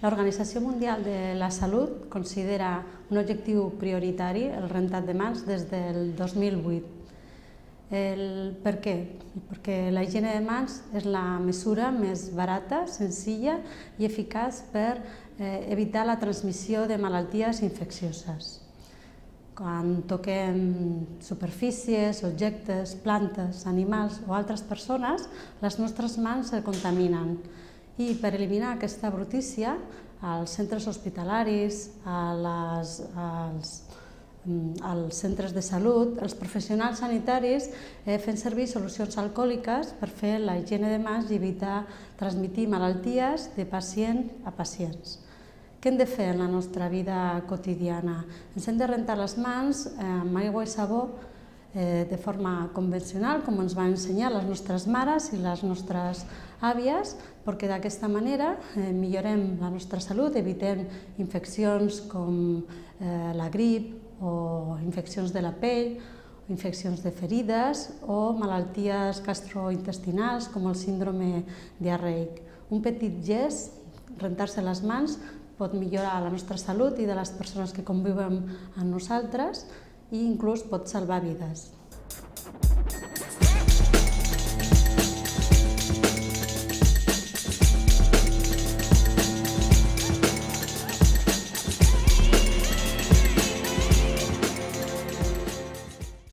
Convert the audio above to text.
L'Organització Mundial de la Salut considera un objectiu prioritari el rentat de mans des del 2008. Per què? Perquè la higiene de mans és la mesura més barata, senzilla i eficaç per evitar la transmissió de malalties infeccioses. Quan toquem superfícies, objectes, plantes, animals o altres persones, les nostres mans se contaminen. I per eliminar aquesta brutícia, als centres hospitalaris, als centres de salut, els professionals sanitaris fem servir solucions alcohòliques per fer la higiene de mans i evitar transmetre malalties de pacient a pacients. Què hem de fer en la nostra vida quotidiana? Ens hem de rentar les mans amb aigua i sabó de forma convencional, com ens van ensenyar les nostres mares i les nostres àvies, perquè d'aquesta manera millorem la nostra salut, evitem infeccions com la grip o infeccions de la pell, infeccions de ferides o malalties gastrointestinals com el síndrome diarreic. Un petit gest, rentar-se les mans, pot millorar la nostra salut i de les persones que conviuen amb nosaltres i inclús pot salvar vides.